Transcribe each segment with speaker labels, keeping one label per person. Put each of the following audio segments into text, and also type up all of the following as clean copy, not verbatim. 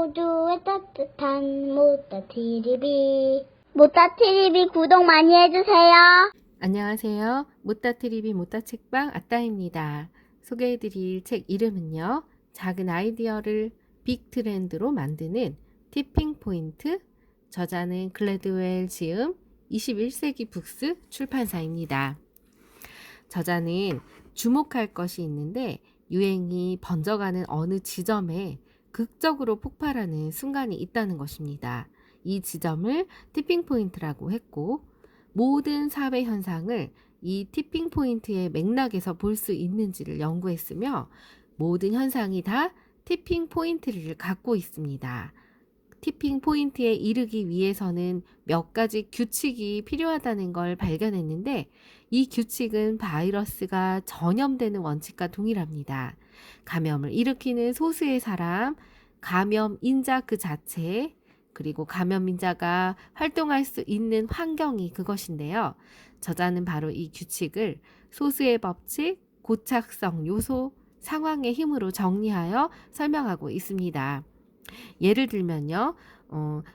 Speaker 1: 모두의 따뜻한 모따TV. 모따TV 구독 많이 해주세요.
Speaker 2: 안녕하세요. 모따TV 모따책방 아따입니다. 소개해드릴 책 이름은요. 작은 아이디어를 빅 트렌드로 만드는 티핑 포인트, 저자는 글래드웰 지음 21세기 북스 출판사입니다. 저자는 주목할 것이 있는데 유행이 번져가는 어느 지점에 극적으로 폭발하는 순간이 있다는 것입니다. 이 지점을 티핑 포인트라고 했고 모든 사회 현상을 이 티핑 포인트의 맥락에서 볼 수 있는지를 연구했으며 모든 현상이 다 티핑 포인트를 갖고 있습니다. 티핑 포인트에 이르기 위해서는 몇 가지 규칙이 필요하다는 걸 발견했는데 이 규칙은 바이러스가 전염되는 원칙과 동일합니다. 감염을 일으키는 소수의 사람, 감염인자 그 자체, 그리고 감염인자가 활동할 수 있는 환경이 그것인데요. 저자는 바로 이 규칙을 소수의 법칙, 고착성 요소, 상황의 힘으로 정리하여 설명하고 있습니다. 예를 들면요.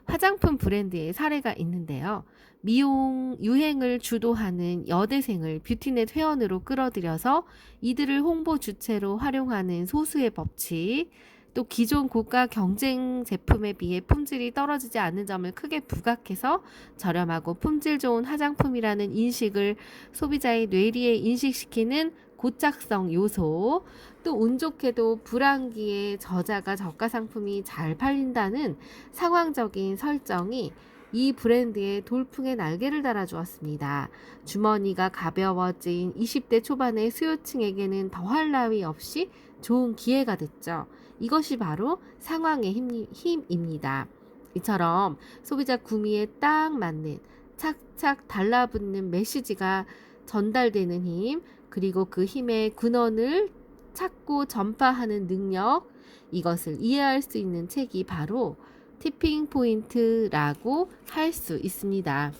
Speaker 2: 화장품 브랜드의 사례가 있는데요. 미용 유행을 주도하는 여대생을 뷰티넷 회원으로 끌어들여서 이들을 홍보 주체로 활용하는 소수의 법칙, 또 기존 고가 경쟁 제품에 비해 품질이 떨어지지 않는 점을 크게 부각해서 저렴하고 품질 좋은 화장품이라는 인식을 소비자의 뇌리에 인식시키는 고착성 요소, 또 운 좋게도 불황기에 저자가 저가 상품이 잘 팔린다는 상황적인 설정이 이 브랜드의 돌풍에 날개를 달아주었습니다. 주머니가 가벼워진 20대 초반의 수요층에게는 더할 나위 없이 좋은 기회가 됐죠. 이것이 바로 상황의 힘입니다. 이처럼 소비자 구미에 딱 맞는 착착 달라붙는 메시지가 전달되는 힘, 그리고 그 힘의 근원을 찾고 전파하는 능력, 이것을 이해할 수 있는 책이 바로 티핑 포인트라고 할 수 있습니다.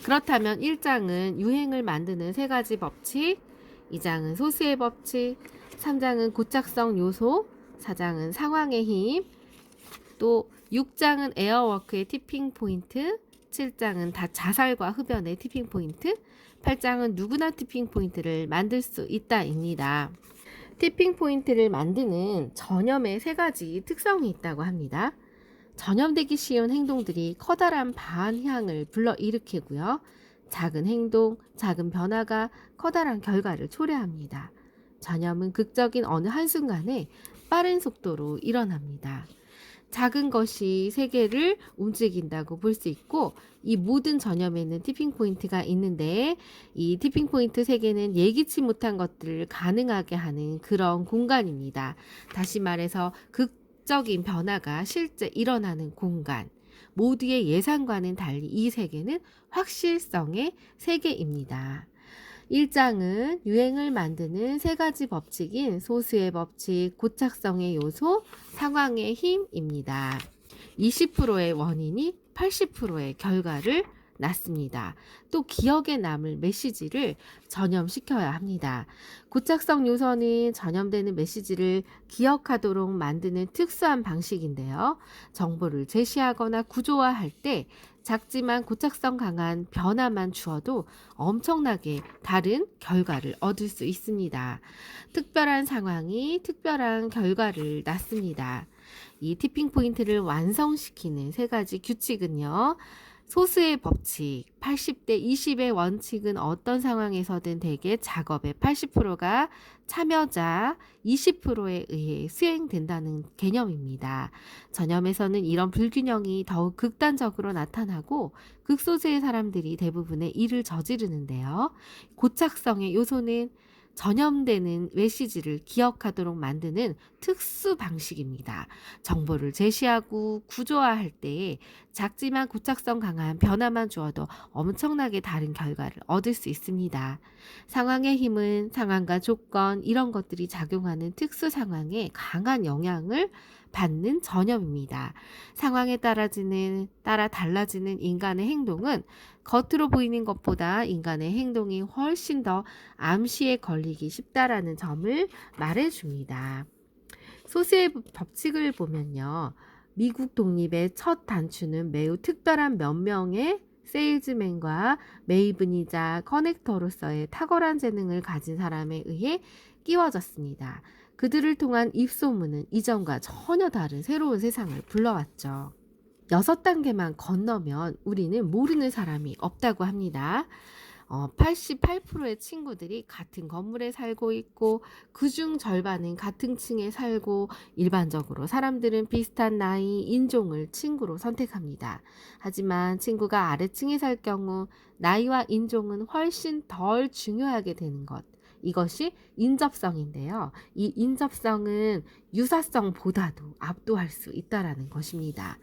Speaker 2: 그렇다면 1장은 유행을 만드는 3가지 법칙, 2장은 소수의 법칙, 3장은 고착성 요소, 4장은 상황의 힘, 또 6장은 에어워크의 티핑 포인트, 7장은 다 자살과 흡연의 티핑 포인트, 8장은 누구나 티핑 포인트를 만들 수 있다입니다. 티핑 포인트를 만드는 전염의 3가지 특성이 있다고 합니다. 전염되기 쉬운 행동들이 커다란 반향을 불러일으키고요. 작은 행동, 작은 변화가 커다란 결과를 초래합니다. 전염은 극적인 어느 한순간에 빠른 속도로 일어납니다. 작은 것이 세계를 움직인다고 볼 수 있고 이 모든 전염에는 티핑 포인트가 있는데 이 티핑 포인트 세계는 예기치 못한 것들을 가능하게 하는 그런 공간입니다. 다시 말해서 극적인 변화가 실제 일어나는 공간. 모두의 예상과는 달리 이 세계는 확실성의 세계입니다. 1장은 유행을 만드는 3가지 법칙인 소수의 법칙, 고착성의 요소, 상황의 힘입니다. 20%의 원인이 80%의 결과를 낳습니다. 또 기억에 남을 메시지를 전염시켜야 합니다. 고착성 요소는 전염되는 메시지를 기억하도록 만드는 특수한 방식인데요. 정보를 제시하거나 구조화할 때 작지만 고착성 강한 변화만 주어도 엄청나게 다른 결과를 얻을 수 있습니다. 특별한 상황이 특별한 결과를 낳습니다. 이 티핑 포인트를 완성시키는 3가지 규칙은요. 소수의 법칙, 80대 20의 원칙은 어떤 상황에서든 대개 작업의 80%가 참여자 20%에 의해 수행된다는 개념입니다. 전염에서는 이런 불균형이 더욱 극단적으로 나타나고 극소수의 사람들이 대부분의 일을 저지르는데요. 고착성의 요소는 전염되는 메시지를 기억하도록 만드는 특수 방식입니다. 정보를 제시하고 구조화할 때에 작지만 고착성 강한 변화만 주어도 엄청나게 다른 결과를 얻을 수 있습니다. 상황의 힘은 상황과 조건 이런 것들이 작용하는 특수 상황에 강한 영향을 받는 전염입니다. 상황에 따라 달라지는 인간의 행동은 겉으로 보이는 것보다 인간의 행동이 훨씬 더 암시에 걸리기 쉽다라는 점을 말해줍니다. 소스의 법칙을 보면요. 미국 독립의 첫 단추는 매우 특별한 몇 명의 세일즈맨과 메이븐이자 커넥터로서의 탁월한 재능을 가진 사람에 의해 끼워졌습니다. 그들을 통한 입소문은 이전과 전혀 다른 새로운 세상을 불러왔죠. 6단계만 건너면 우리는 모르는 사람이 없다고 합니다. 88%의 친구들이 같은 건물에 살고 있고 그중 절반은 같은 층에 살고 일반적으로 사람들은 비슷한 나이, 인종을 친구로 선택합니다. 하지만 친구가 아래층에 살 경우 나이와 인종은 훨씬 덜 중요하게 되는 것. 이것이 인접성인데요. 이 인접성은 유사성보다도 압도할 수 있다라는 것입니다.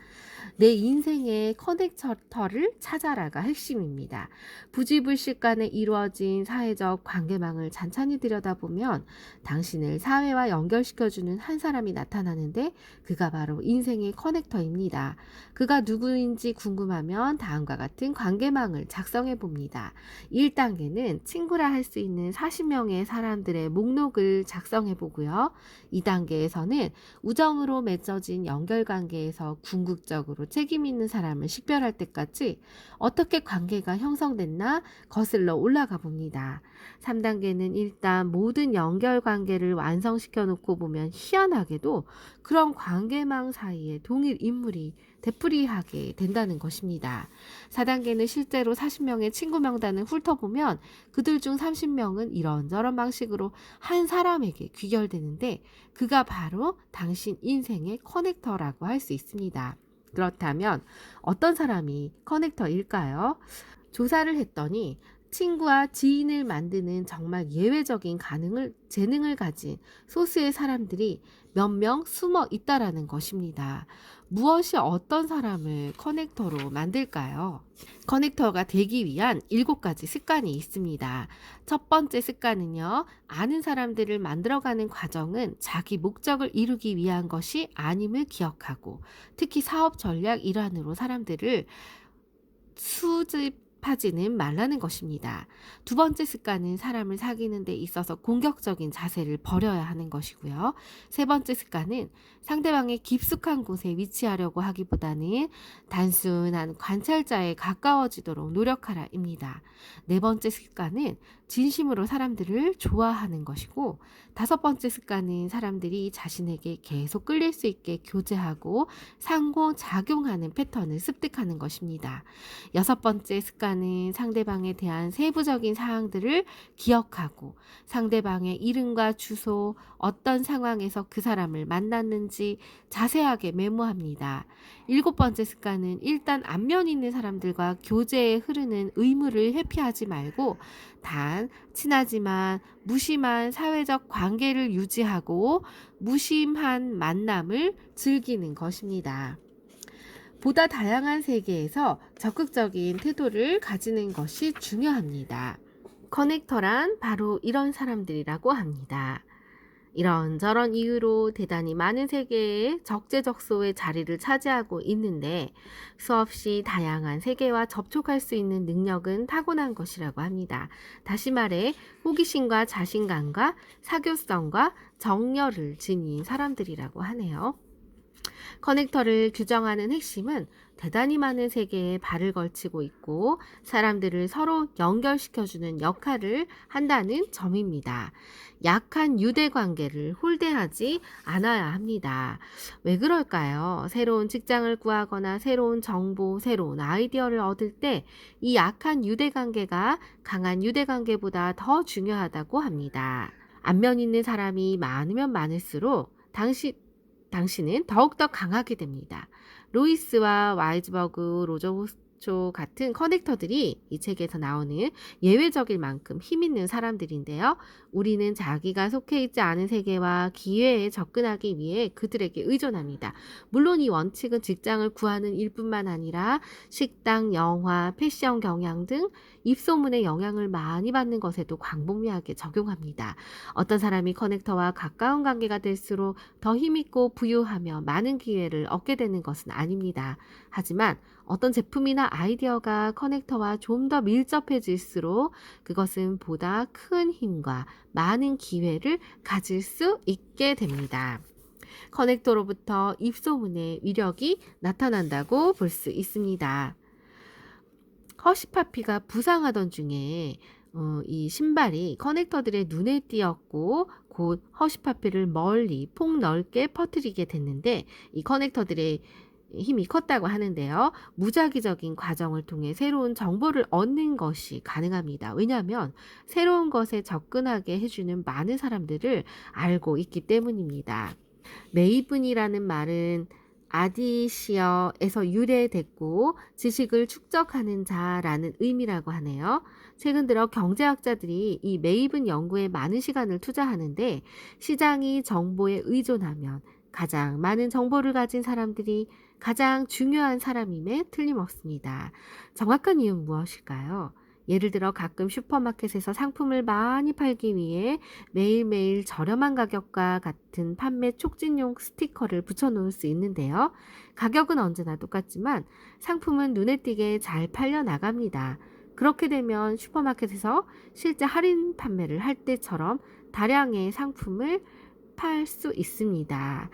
Speaker 2: 내 인생의 커넥터를 찾아라가 핵심입니다. 부지불식간에 이루어진 사회적 관계망을 찬찬히 들여다보면 당신을 사회와 연결시켜주는 한 사람이 나타나는데 그가 바로 인생의 커넥터입니다. 그가 누구인지 궁금하면 다음과 같은 관계망을 작성해 봅니다. 1단계는 친구라 할 수 있는 40명의 사람들의 목록을 작성해 보고요. 2단계에서는 우정으로 맺어진 연결관계에서 궁극적으로 책임 있는 사람을 식별할 때까지 어떻게 관계가 형성됐나 거슬러 올라가 봅니다. 3단계는 일단 모든 연결관계를 완성시켜 놓고 보면 희한하게도 그런 관계망 사이에 동일 인물이 되풀이하게 된다는 것입니다. 4단계는 실제로 40명의 친구 명단을 훑어보면 그들 중 30명은 이런저런 방식으로 한 사람에게 귀결되는데 그가 바로 당신 인생의 커넥터라고 할 수 있습니다. 그렇다면 어떤 사람이 커넥터일까요? 조사를 했더니 친구와 지인을 만드는 정말 예외적인 재능을 가진 소수의 사람들이 몇 명 숨어 있다라는 것입니다. 무엇이 어떤 사람을 커넥터로 만들까요? 커넥터가 되기 위한 7가지 습관이 있습니다. 첫 번째 습관은요, 아는 사람들을 만들어가는 과정은 자기 목적을 이루기 위한 것이 아님을 기억하고, 특히 사업 전략 일환으로 사람들을 수집하지는 말라는 것입니다. 두 번째 습관은 사람을 사귀는 데 있어서 공격적인 자세를 버려야 하는 것이고요. 세 번째 습관은 상대방의 깊숙한 곳에 위치하려고 하기보다는 단순한 관찰자에 가까워지도록 노력하라입니다. 네 번째 습관은 진심으로 사람들을 좋아하는 것이고, 다섯 번째 습관은 사람들이 자신에게 계속 끌릴 수 있게 교제하고 상호작용하는 패턴을 습득하는 것입니다. 여섯 번째 습관은 상대방에 대한 세부적인 사항들을 기억하고 상대방의 이름과 주소, 어떤 상황에서 그 사람을 만났는지 자세하게 메모합니다. 일곱 번째 습관은 일단 안면 있는 사람들과 교제에 흐르는 의무를 회피하지 말고 단 친하지만 무심한 사회적 관계를 유지하고 무심한 만남을 즐기는 것입니다. 보다 다양한 세계에서 적극적인 태도를 가지는 것이 중요합니다. 커넥터란 바로 이런 사람들이라고 합니다. 이런저런 이유로 대단히 많은 세계에 적재적소의 자리를 차지하고 있는데 수없이 다양한 세계와 접촉할 수 있는 능력은 타고난 것이라고 합니다. 다시 말해 호기심과 자신감과 사교성과 정열을 지닌 사람들이라고 하네요. 커넥터를 규정하는 핵심은 대단히 많은 세계에 발을 걸치고 있고 사람들을 서로 연결시켜주는 역할을 한다는 점입니다. 약한 유대관계를 홀대하지 않아야 합니다. 왜 그럴까요? 새로운 직장을 구하거나 새로운 정보, 새로운 아이디어를 얻을 때 이 약한 유대관계가 강한 유대관계보다 더 중요하다고 합니다. 안면 있는 사람이 많으면 많을수록 당신은 더욱더 강하게 됩니다. 로이스와 와이즈버그, 로저호스초 같은 커넥터들이 이 책에서 나오는 예외적일 만큼 힘있는 사람들인데요. 우리는 자기가 속해 있지 않은 세계와 기회에 접근하기 위해 그들에게 의존합니다. 물론 이 원칙은 직장을 구하는 일뿐만 아니라 식당, 영화, 패션 경향 등 입소문의 영향을 많이 받는 것에도 광범위하게 적용합니다. 어떤 사람이 커넥터와 가까운 관계가 될수록 더 힘있고 부유하며 많은 기회를 얻게 되는 것은 아닙니다. 하지만 어떤 제품이나 아이디어가 커넥터와 좀 더 밀접해질수록 그것은 보다 큰 힘과 많은 기회를 가질 수 있게 됩니다. 커넥터로부터 입소문의 위력이 나타난다고 볼 수 있습니다. 허쉬파피가 부상하던 중에 이 신발이 커넥터들의 눈에 띄었고 곧 허쉬파피를 멀리 폭넓게 퍼뜨리게 됐는데 이 커넥터들의 힘이 컸다고 하는데요. 무작위적인 과정을 통해 새로운 정보를 얻는 것이 가능합니다. 왜냐하면 새로운 것에 접근하게 해주는 많은 사람들을 알고 있기 때문입니다. 메이븐이라는 말은 아디시어에서 유래됐고 지식을 축적하는 자라는 의미라고 하네요. 최근 들어 경제학자들이 이 메이븐 연구에 많은 시간을 투자하는데 시장이 정보에 의존하면 가장 많은 정보를 가진 사람들이 가장 중요한 사람임에 틀림없습니다. 정확한 이유는 무엇일까요? 예를 들어 가끔 슈퍼마켓에서 상품을 많이 팔기 위해 매일매일 저렴한 가격과 같은 판매 촉진용 스티커를 붙여놓을 수 있는데요. 가격은 언제나 똑같지만 상품은 눈에 띄게 잘 팔려 나갑니다. 그렇게 되면 슈퍼마켓에서 실제 할인 판매를 할 때처럼 다량의 상품을 팔 수 있습니다.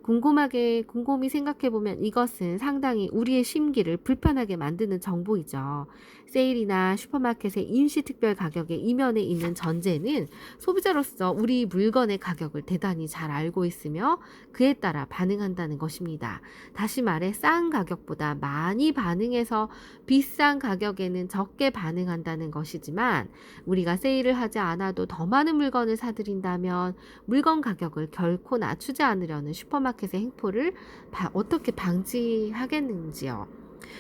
Speaker 2: 곰곰이 생각해보면 이것은 상당히 우리의 심기를 불편하게 만드는 정보이죠. 세일이나 슈퍼마켓의 임시특별 가격의 이면에 있는 전제는 소비자로서 우리 물건의 가격을 대단히 잘 알고 있으며 그에 따라 반응한다는 것입니다. 다시 말해 싼 가격보다 많이 반응해서 비싼 가격에는 적게 반응한다는 것이지만 우리가 세일을 하지 않아도 더 많은 물건을 사들인다면 물건 가격을 결코 낮추지 않으려는 슈퍼마켓의 행포를 어떻게 방지하겠는지요.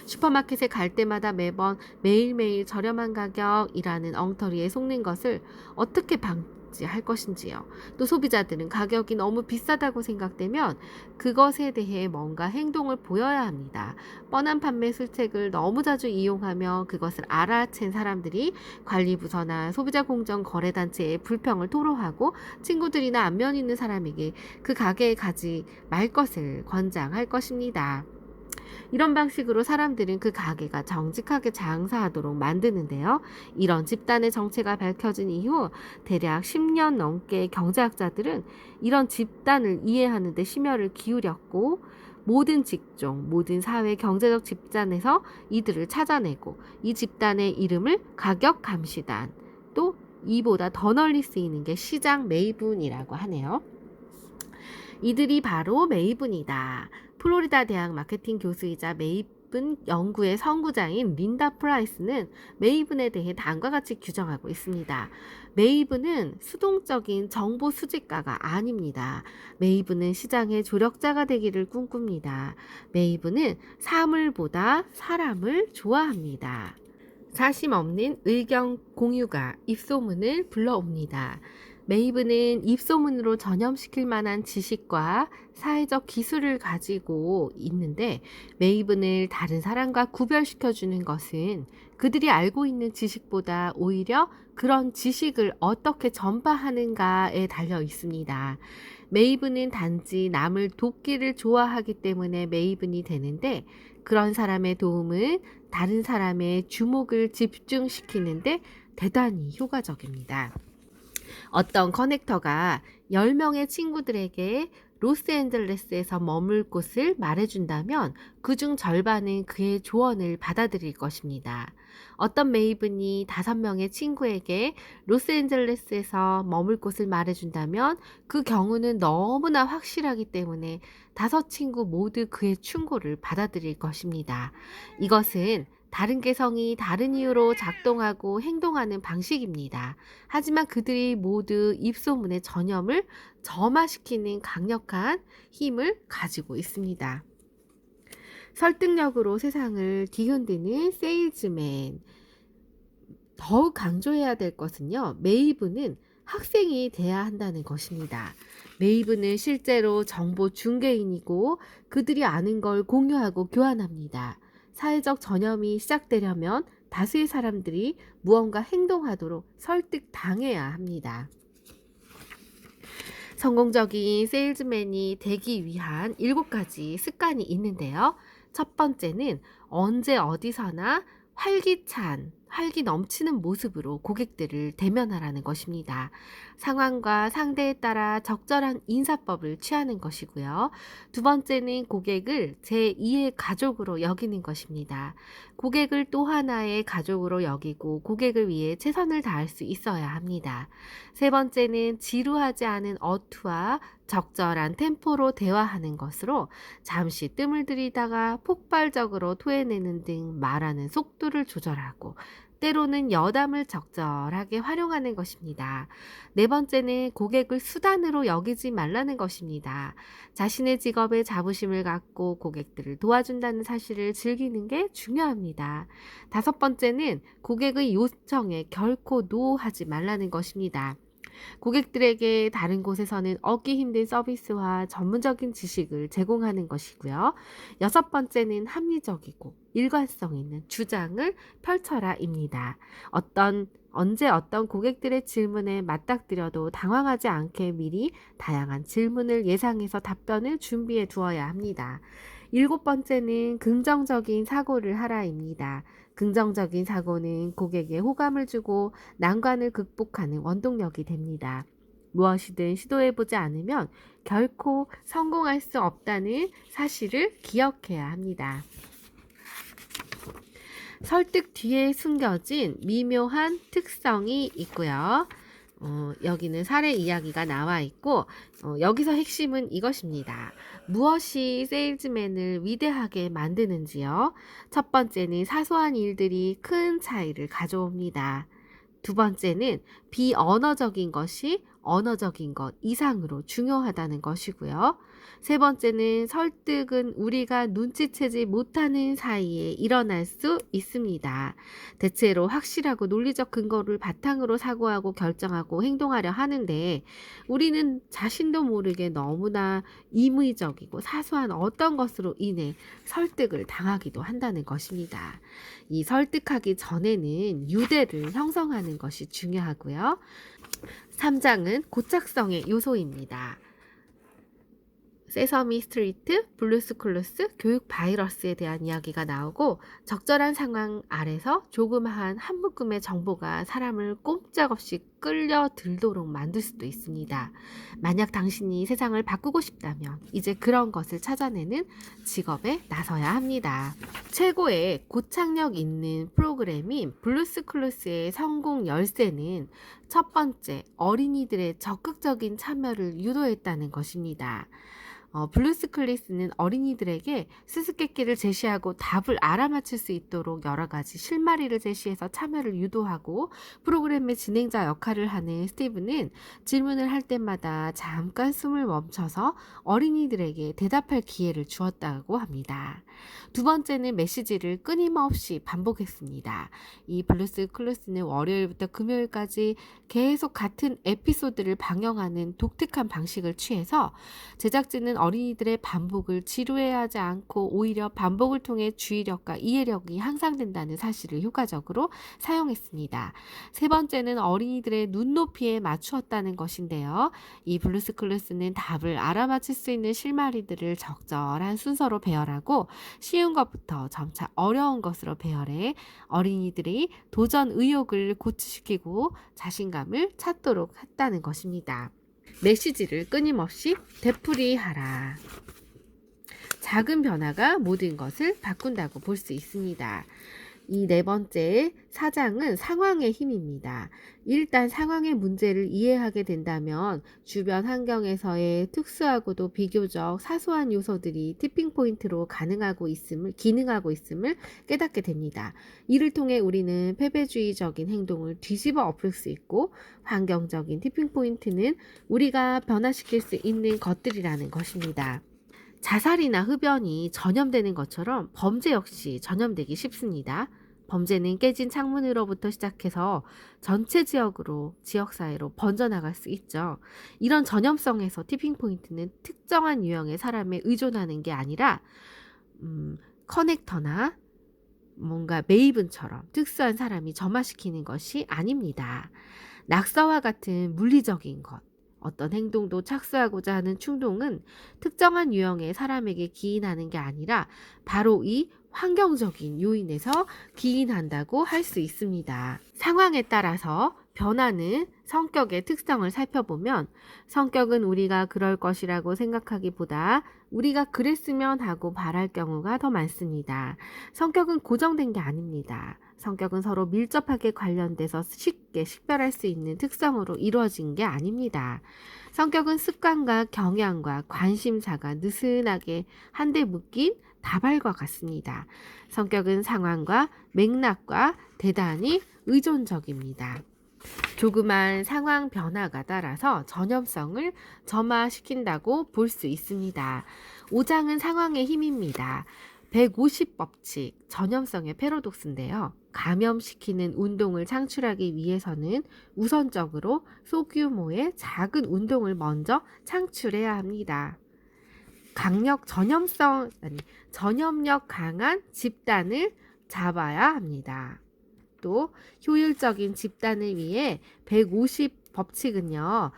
Speaker 2: 슈퍼마켓에 갈 때마다 매번 매일매일 저렴한 가격이라는 엉터리에 속는 것을 어떻게 방지할 것인지요. 또 소비자들은 가격이 너무 비싸다고 생각되면 그것에 대해 뭔가 행동을 보여야 합니다. 뻔한 판매 술책을 너무 자주 이용하며 그것을 알아챈 사람들이 관리부서나 소비자공정거래단체에 불평을 토로하고 친구들이나 안면 있는 사람에게 그 가게에 가지 말 것을 권장할 것입니다. 이런 방식으로 사람들은 그 가게가 정직하게 장사하도록 만드는데요. 이런 집단의 정체가 밝혀진 이후 대략 10년 넘게 경제학자들은 이런 집단을 이해하는 데 심혈을 기울였고 모든 직종, 모든 사회 경제적 집단에서 이들을 찾아내고 이 집단의 이름을 가격 감시단, 또 이보다 더 널리 쓰이는 게 시장 메이븐이라고 하네요. 이들이 바로 메이븐이다. 플로리다 대학 마케팅 교수이자 메이븐 연구의 선구자인 린다 프라이스는 메이븐에 대해 다음과 같이 규정하고 있습니다. 메이븐은 수동적인 정보 수집가가 아닙니다. 메이븐은 시장의 조력자가 되기를 꿈꿉니다. 메이븐은 사물보다 사람을 좋아합니다. 사심 없는 의견 공유가 입소문을 불러옵니다. 메이븐은 입소문으로 전염시킬 만한 지식과 사회적 기술을 가지고 있는데 메이븐을 다른 사람과 구별시켜주는 것은 그들이 알고 있는 지식보다 오히려 그런 지식을 어떻게 전파하는가에 달려 있습니다. 메이븐은 단지 남을 돕기를 좋아하기 때문에 메이븐이 되는데 그런 사람의 도움은 다른 사람의 주목을 집중시키는데 대단히 효과적입니다. 어떤 커넥터가 10명의 친구들에게 로스앤젤레스에서 머물 곳을 말해준다면 그중 절반은 그의 조언을 받아들일 것입니다. 어떤 메이븐이 5명의 친구에게 로스앤젤레스에서 머물 곳을 말해준다면 그 경우는 너무나 확실하기 때문에 5 친구 모두 그의 충고를 받아들일 것입니다. 이것은 다른 개성이 다른 이유로 작동하고 행동하는 방식입니다. 하지만 그들이 모두 입소문의 전염을 점화시키는 강력한 힘을 가지고 있습니다. 설득력으로 세상을 뒤흔드는 세일즈맨. 더욱 강조해야 될 것은요. 메이븐은 학생이 돼야 한다는 것입니다. 메이븐은 실제로 정보 중개인이고 그들이 아는 걸 공유하고 교환합니다. 사회적 전염이 시작되려면 다수의 사람들이 무언가 행동하도록 설득당해야 합니다. 성공적인 세일즈맨이 되기 위한 7가지 습관이 있는데요. 첫 번째는 언제 어디서나 활기찬 활기 넘치는 모습으로 고객들을 대면하라는 것입니다. 상황과 상대에 따라 적절한 인사법을 취하는 것이고요. 두 번째는 고객을 제2의 가족으로 여기는 것입니다. 고객을 또 하나의 가족으로 여기고 고객을 위해 최선을 다할 수 있어야 합니다. 세 번째는 지루하지 않은 어투와 적절한 템포로 대화하는 것으로 잠시 뜸을 들이다가 폭발적으로 토해내는 등 말하는 속도를 조절하고 때로는 여담을 적절하게 활용하는 것입니다. 네 번째는 고객을 수단으로 여기지 말라는 것입니다. 자신의 직업에 자부심을 갖고 고객들을 도와준다는 사실을 즐기는 게 중요합니다. 다섯 번째는 고객의 요청에 결코 노하지 말라는 것입니다. 고객들에게 다른 곳에서는 얻기 힘든 서비스와 전문적인 지식을 제공하는 것이고요. 여섯 번째는 합리적이고 일관성 있는 주장을 펼쳐라입니다. 언제 어떤 고객들의 질문에 맞닥뜨려도 당황하지 않게 미리 다양한 질문을 예상해서 답변을 준비해 두어야 합니다. 일곱 번째는 긍정적인 사고를 하라입니다. 긍정적인 사고는 고객에 호감을 주고 난관을 극복하는 원동력이 됩니다. 무엇이든 시도해보지 않으면 결코 성공할 수 없다는 사실을 기억해야 합니다. 설득 뒤에 숨겨진 미묘한 특성이 있고요. 여기는 사례 이야기가 나와 있고 여기서 핵심은 이것입니다. 무엇이 세일즈맨을 위대하게 만드는지요? 첫 번째는 사소한 일들이 큰 차이를 가져옵니다. 두 번째는 비언어적인 것이 언어적인 것 이상으로 중요하다는 것이고요. 세 번째는 설득은 우리가 눈치채지 못하는 사이에 일어날 수 있습니다. 대체로 확실하고 논리적 근거를 바탕으로 사고하고 결정하고 행동하려 하는데 우리는 자신도 모르게 너무나 임의적이고 사소한 어떤 것으로 인해 설득을 당하기도 한다는 것입니다. 이 설득하기 전에는 유대를 형성하는 것이 중요하고요. 3장은 고착성의 요소입니다. 세서미 스트리트, 블루스클루스, 교육 바이러스에 대한 이야기가 나오고 적절한 상황 아래서 조그마한 한 묶음의 정보가 사람을 꼼짝없이 끌려들도록 만들 수도 있습니다. 만약 당신이 세상을 바꾸고 싶다면 이제 그런 것을 찾아내는 직업에 나서야 합니다. 최고의 고착력 있는 프로그램인 블루스클루스의 성공 열쇠는 첫 번째, 어린이들의 적극적인 참여를 유도했다는 것입니다. 블루스클리스는 어린이들에게 수수께끼를 제시하고 답을 알아맞힐 수 있도록 여러 가지 실마리를 제시해서 참여를 유도하고 프로그램의 진행자 역할을 하는 스티브는 질문을 할 때마다 잠깐 숨을 멈춰서 어린이들에게 대답할 기회를 주었다고 합니다. 두 번째는 메시지를 끊임없이 반복했습니다. 이 블루스클루스는 월요일부터 금요일까지 계속 같은 에피소드를 방영하는 독특한 방식을 취해서 제작진은 어린이들의 반복을 지루해하지 않고 오히려 반복을 통해 주의력과 이해력이 향상된다는 사실을 효과적으로 사용했습니다. 세 번째는 어린이들의 눈높이에 맞추었다는 것인데요. 이 블루스클루스는 답을 알아맞힐 수 있는 실마리들을 적절한 순서로 배열하고 쉬운 것부터 점차 어려운 것으로 배열해 어린이들이 도전 의욕을 고취시키고 자신감을 찾도록 했다는 것입니다. 메시지를 끊임없이 되풀이하라. 작은 변화가 모든 것을 바꾼다고 볼 수 있습니다. 이 네 번째 사장은 상황의 힘입니다. 일단 상황의 문제를 이해하게 된다면 주변 환경에서의 특수하고도 비교적 사소한 요소들이 티핑 포인트로 기능하고 있음을 깨닫게 됩니다. 이를 통해 우리는 패배주의적인 행동을 뒤집어 엎을 수 있고 환경적인 티핑 포인트는 우리가 변화시킬 수 있는 것들이라는 것입니다. 자살이나 흡연이 전염되는 것처럼 범죄 역시 전염되기 쉽습니다. 범죄는 깨진 창문으로부터 시작해서 전체 지역사회로 번져나갈 수 있죠. 이런 전염성에서 티핑포인트는 특정한 유형의 사람에 의존하는 게 아니라 커넥터나 뭔가 메이븐처럼 특수한 사람이 점화시키는 것이 아닙니다. 낙서와 같은 물리적인 것, 어떤 행동도 착수하고자 하는 충동은 특정한 유형의 사람에게 기인하는 게 아니라 바로 이 환경적인 요인에서 기인한다고 할 수 있습니다. 상황에 따라서 변하는 성격의 특성을 살펴보면 성격은 우리가 그럴 것이라고 생각하기보다 우리가 그랬으면 하고 바랄 경우가 더 많습니다. 성격은 고정된 게 아닙니다. 성격은 서로 밀접하게 관련돼서 쉽게 식별할 수 있는 특성으로 이루어진 게 아닙니다. 성격은 습관과 경향과 관심사가 느슨하게 한데 묶인 다발과 같습니다. 성격은 상황과 맥락과 대단히 의존적입니다. 조그만 상황 변화가 따라서 전염성을 점화시킨다고 볼 수 있습니다. 5장은 상황의 힘입니다. 150법칙, 전염성의 패러독스인데요. 감염시키는 운동을 창출하기 위해서는 우선적으로 소규모의 작은 운동을 먼저 창출해야 합니다. 전염력 강한 집단을 잡아야 합니다. 또 효율적인 집단을 위해 150법칙은요.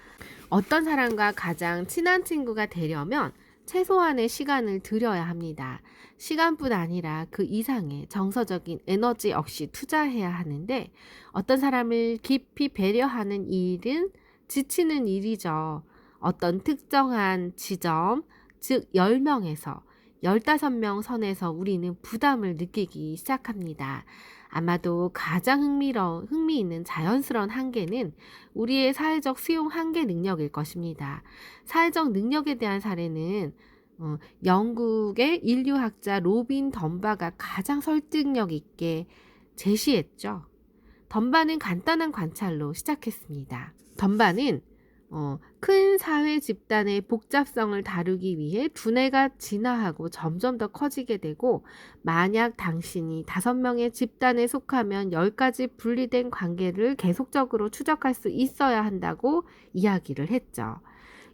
Speaker 2: 어떤 사람과 가장 친한 친구가 되려면 최소한의 시간을 들여야 합니다. 시간뿐 아니라 그 이상의 정서적인 에너지 역시 투자해야 하는데 어떤 사람을 깊이 배려하는 일은 지치는 일이죠. 어떤 특정한 지점, 즉 10명에서 15명 선에서 우리는 부담을 느끼기 시작합니다. 아마도 가장 흥미있는 자연스러운 한계는 우리의 사회적 수용 한계 능력일 것입니다. 사회적 능력에 대한 사례는 영국의 인류학자 로빈 덤바가 가장 설득력 있게 제시했죠. 덤바는 간단한 관찰로 시작했습니다. 덤바는 큰 사회 집단의 복잡성을 다루기 위해 두뇌가 진화하고 점점 더 커지게 되고 만약 당신이 5명의 집단에 속하면 10가지 분리된 관계를 계속적으로 추적할 수 있어야 한다고 이야기를 했죠.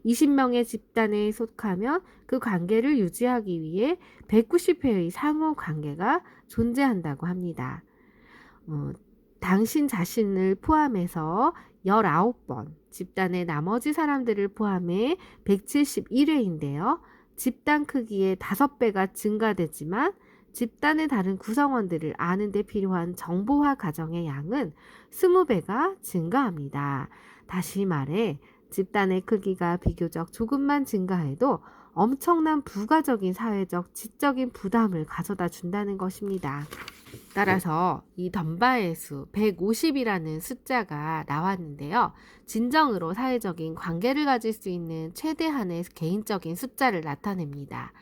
Speaker 2: 20명의 집단에 속하면 그 관계를 유지하기 위해 190회의 상호 관계가 존재한다고 합니다. 당신 자신을 포함해서 19번, 집단의 나머지 사람들을 포함해 171회인데요. 집단 크기의 5배가 증가되지만 집단의 다른 구성원들을 아는 데 필요한 정보화 과정의 양은 20배가 증가합니다. 다시 말해 집단의 크기가 비교적 조금만 증가해도 엄청난 부가적인 사회적, 지적인 부담을 가져다 준다는 것입니다. 따라서 이 덤바의 수 150이라는 숫자가 나왔는데요. 진정으로 사회적인 관계를 가질 수 있는 최대한의 개인적인 숫자를 나타냅니다.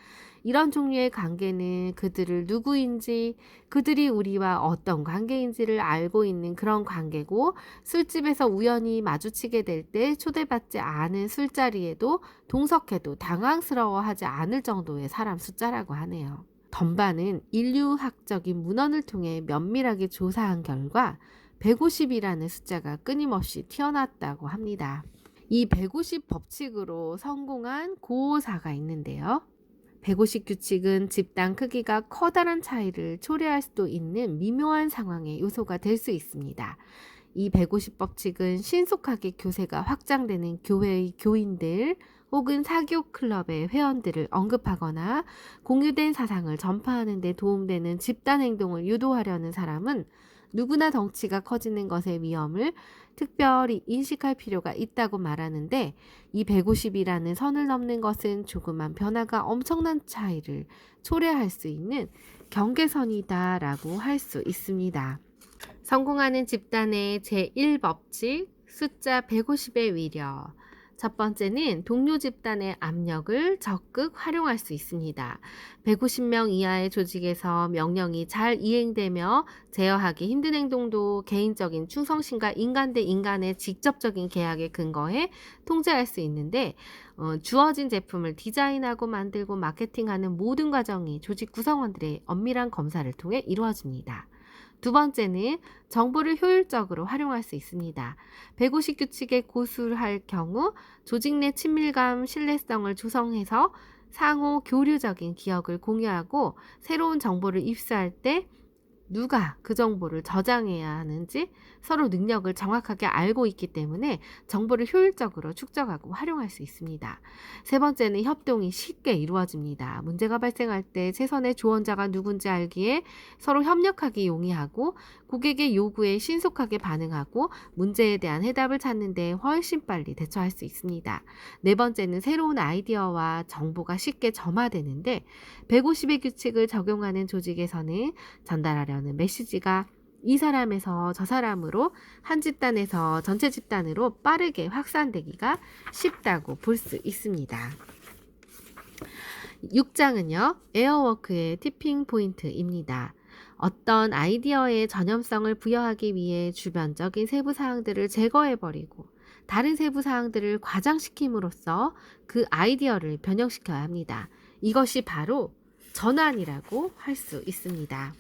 Speaker 2: 이런 종류의 관계는 그들을 누구인지, 그들이 우리와 어떤 관계인지를 알고 있는 그런 관계고 술집에서 우연히 마주치게 될 때 초대받지 않은 술자리에도 동석해도 당황스러워하지 않을 정도의 사람 숫자라고 하네요. 덤바는 인류학적인 문헌을 통해 면밀하게 조사한 결과 150이라는 숫자가 끊임없이 튀어나왔다고 합니다. 이 150 법칙으로 성공한 고사가 있는데요. 150 규칙은 집단 크기가 커다란 차이를 초래할 수도 있는 미묘한 상황의 요소가 될 수 있습니다. 이 150 법칙은 신속하게 교세가 확장되는 교회의 교인들 혹은 사교 클럽의 회원들을 언급하거나 공유된 사상을 전파하는 데 도움되는 집단 행동을 유도하려는 사람은 누구나 덩치가 커지는 것의 위험을 특별히 인식할 필요가 있다고 말하는데 이 150이라는 선을 넘는 것은 조그만 변화가 엄청난 차이를 초래할 수 있는 경계선이다라고 할 수 있습니다. 성공하는 집단의 제1법칙 숫자 150의 위력. 첫 번째는 동료 집단의 압력을 적극 활용할 수 있습니다. 150명 이하의 조직에서 명령이 잘 이행되며 제어하기 힘든 행동도 개인적인 충성심과 인간 대 인간의 직접적인 계약에 근거해 통제할 수 있는데 주어진 제품을 디자인하고 만들고 마케팅하는 모든 과정이 조직 구성원들의 엄밀한 검사를 통해 이루어집니다. 두 번째는 정보를 효율적으로 활용할 수 있습니다. 150 규칙에 고수할 경우 조직 내 친밀감, 신뢰성을 조성해서 상호 교류적인 기억을 공유하고 새로운 정보를 입수할 때 누가 그 정보를 저장해야 하는지 서로 능력을 정확하게 알고 있기 때문에 정보를 효율적으로 축적하고 활용할 수 있습니다. 세 번째는 협동이 쉽게 이루어집니다. 문제가 발생할 때 최선의 조언자가 누군지 알기에 서로 협력하기 용이하고 고객의 요구에 신속하게 반응하고 문제에 대한 해답을 찾는 데 훨씬 빨리 대처할 수 있습니다. 네 번째는 새로운 아이디어와 정보가 쉽게 점화되는데 150의 규칙을 적용하는 조직에서는 전달하려는 메시지가 이 사람에서 저 사람으로 한 집단에서 전체 집단으로 빠르게 확산되기가 쉽다고 볼 수 있습니다. 6장은요, 에어워크의 티핑 포인트입니다. 어떤 아이디어의 전염성을 부여하기 위해 주변적인 세부 사항들을 제거해버리고 다른 세부 사항들을 과장시킴으로써 그 아이디어를 변형시켜야 합니다. 이것이 바로 전환이라고 할 수 있습니다.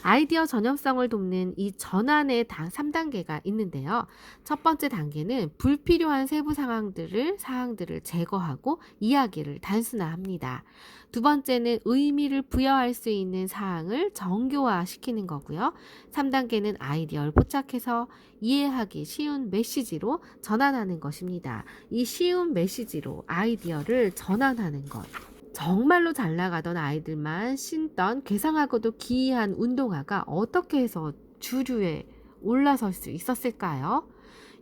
Speaker 2: 아이디어 전염성을 돕는 이 전환의 3단계가 있는데요. 첫 번째 단계는 불필요한 세부 사항들을 제거하고 이야기를 단순화합니다. 두 번째는 의미를 부여할 수 있는 사항을 정교화시키는 거고요. 3단계는 아이디어를 포착해서 이해하기 쉬운 메시지로 전환하는 것입니다. 이 쉬운 메시지로 아이디어를 전환하는 것. 정말로 잘 나가던 아이들만 신던 괴상하고도 기이한 운동화가 어떻게 해서 주류에 올라설 수 있었을까요?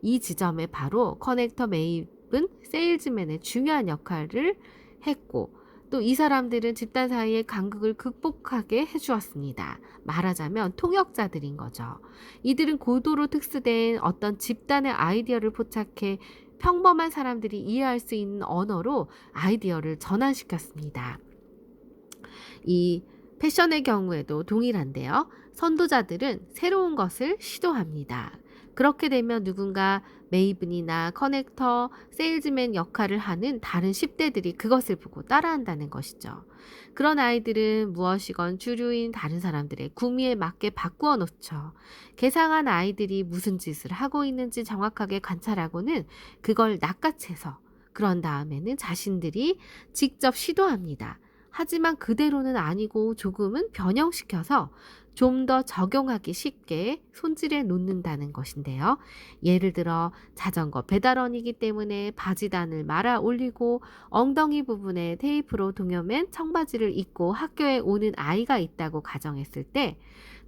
Speaker 2: 이 지점에 바로 커넥터 메이븐 세일즈맨의 중요한 역할을 했고 또 이 사람들은 집단 사이의 간극을 극복하게 해주었습니다. 말하자면 통역자들인 거죠. 이들은 고도로 특수된 어떤 집단의 아이디어를 포착해 평범한 사람들이 이해할 수 있는 언어로 아이디어를 전환시켰습니다. 이 패션의 경우에도 동일한데요. 선도자들은 새로운 것을 시도합니다. 그렇게 되면 누군가 메이븐이나 커넥터, 세일즈맨 역할을 하는 다른 10대들이 그것을 보고 따라한다는 것이죠. 그런 아이들은 무엇이건 주류인 다른 사람들의 구미에 맞게 바꾸어 놓죠. 개상한 아이들이 무슨 짓을 하고 있는지 정확하게 관찰하고는 그걸 낚아채서 그런 다음에는 자신들이 직접 시도합니다. 하지만 그대로는 아니고 조금은 변형시켜서 좀 더 적용하기 쉽게 손질해 놓는다는 것인데요. 예를 들어 자전거 페달원이기 때문에 바지단을 말아 올리고 엉덩이 부분에 테이프로 동여맨 청바지를 입고 학교에 오는 아이가 있다고 가정했을 때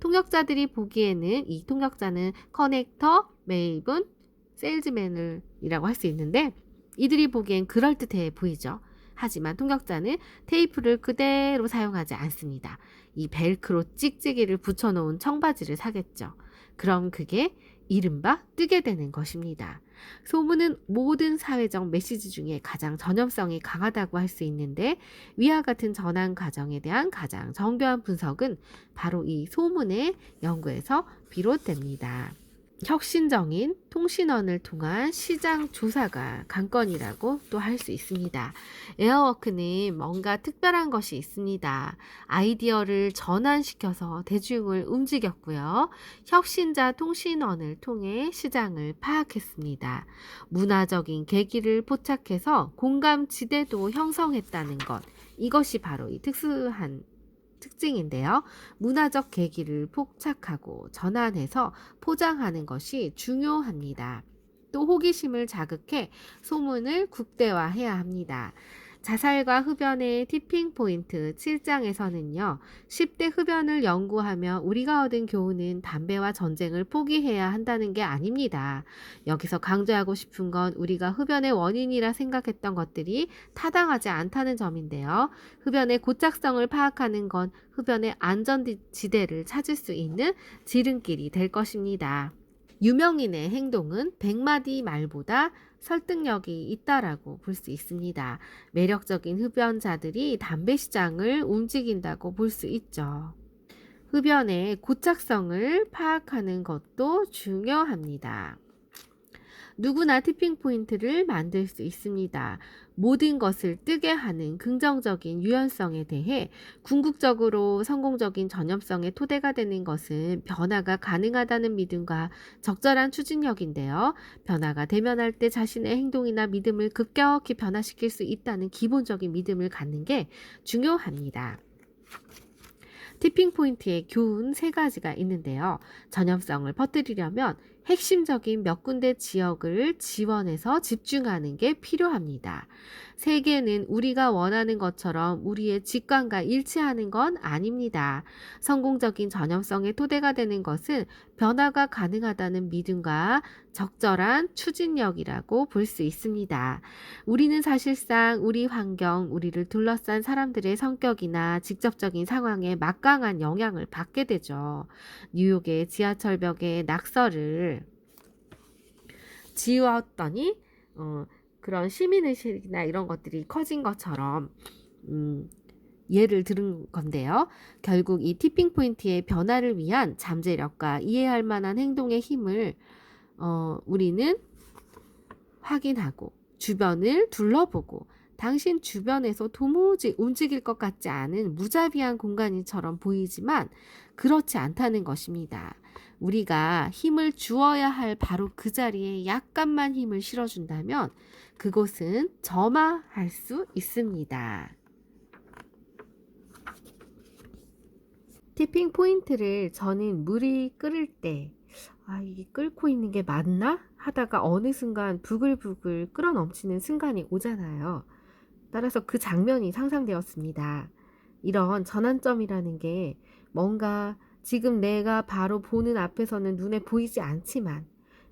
Speaker 2: 통역자들이 보기에는 이 통역자는 커넥터, 메이븐, 세일즈맨이라고 할 수 있는데 이들이 보기엔 그럴듯해 보이죠. 하지만 통역자는 테이프를 그대로 사용하지 않습니다. 이 벨크로 찍찍이를 붙여놓은 청바지를 사겠죠. 그럼 그게 이른바 뜨게 되는 것입니다. 소문은 모든 사회적 메시지 중에 가장 전염성이 강하다고 할 수 있는데 위와 같은 전환 과정에 대한 가장 정교한 분석은 바로 이 소문의 연구에서 비롯됩니다. 혁신적인 통신원을 통한 시장 조사가 관건이라고 또 할 수 있습니다. 에어워크는 뭔가 특별한 것이 있습니다. 아이디어를 전환시켜서 대중을 움직였고요. 혁신자 통신원을 통해 시장을 파악했습니다. 문화적인 계기를 포착해서 공감지대도 형성했다는 것. 이것이 바로 이 특수한 특징인데요. 문화적 계기를 포착하고 전환해서 포장하는 것이 중요합니다. 또 호기심을 자극해 소문을 국대화해야 합니다. 자살과 흡연의 티핑 포인트 7장에서는요. 10대 흡연을 연구하며 우리가 얻은 교훈은 담배와 전쟁을 포기해야 한다는 게 아닙니다. 여기서 강조하고 싶은 건 우리가 흡연의 원인이라 생각했던 것들이 타당하지 않다는 점인데요. 흡연의 고착성을 파악하는 건 흡연의 안전지대를 찾을 수 있는 지름길이 될 것입니다. 유명인의 행동은 100마디 말보다 설득력이 있다라고 볼 수 있습니다. 매력적인 흡연자들이 담배 시장을 움직인다고 볼 수 있죠. 흡연의 고착성을 파악하는 것도 중요합니다. 누구나 티핑 포인트를 만들 수 있습니다. 모든 것을 뜨게 하는 긍정적인 유연성에 대해 궁극적으로 성공적인 전염성의 토대가 되는 것은 변화가 가능하다는 믿음과 적절한 추진력인데요. 변화가 대면할 때 자신의 행동이나 믿음을 급격히 변화시킬 수 있다는 기본적인 믿음을 갖는 게 중요합니다. 티핑 포인트의 교훈 3가지가 있는데요. 전염성을 퍼뜨리려면 핵심적인 몇 군데 지역을 지원해서 집중하는 게 필요합니다. 세계는 우리가 원하는 것처럼 우리의 직관과 일치하는 건 아닙니다. 성공적인 전염성의 토대가 되는 것은 변화가 가능하다는 믿음과 적절한 추진력이라고 볼 수 있습니다. 우리는 사실상 우리 환경, 우리를 둘러싼 사람들의 성격이나 직접적인 상황에 막강한 영향을 받게 되죠. 뉴욕의 지하철벽에 낙서를 지웠더니 그런 시민의식이나 이런 것들이 커진 것처럼 예를 들은 건데요. 결국 이 티핑 포인트의 변화를 위한 잠재력과 이해할 만한 행동의 힘을 우리는 확인하고 주변을 둘러보고 당신 주변에서 도무지 움직일 것 같지 않은 무자비한 공간이처럼 보이지만 그렇지 않다는 것입니다. 우리가 힘을 주어야 할 바로 그 자리에 약간만 힘을 실어준다면 그곳은 점화할 수 있습니다. 티핑 포인트를 저는 물이 끓을 때 이게 끓고 있는 게 맞나? 하다가 어느 순간 부글부글 끓어 넘치는 순간이 오잖아요. 따라서 그 장면이 상상되었습니다. 이런 전환점이라는 게 뭔가 지금 내가 바로 보는 앞에서는 눈에 보이지 않지만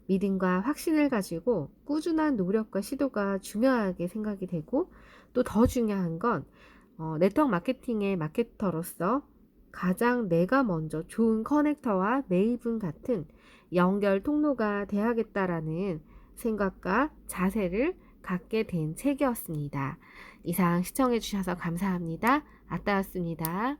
Speaker 2: 믿음과 확신을 가지고 꾸준한 노력과 시도가 중요하게 생각이 되고 또 더 중요한 건 네트워크 마케팅의 마케터로서 가장 내가 먼저 좋은 커넥터와 매입은 같은 연결 통로가 돼야겠다라는 생각과 자세를 갖게 된 책이었습니다. 이상 시청해 주셔서 감사합니다. 아따였습니다.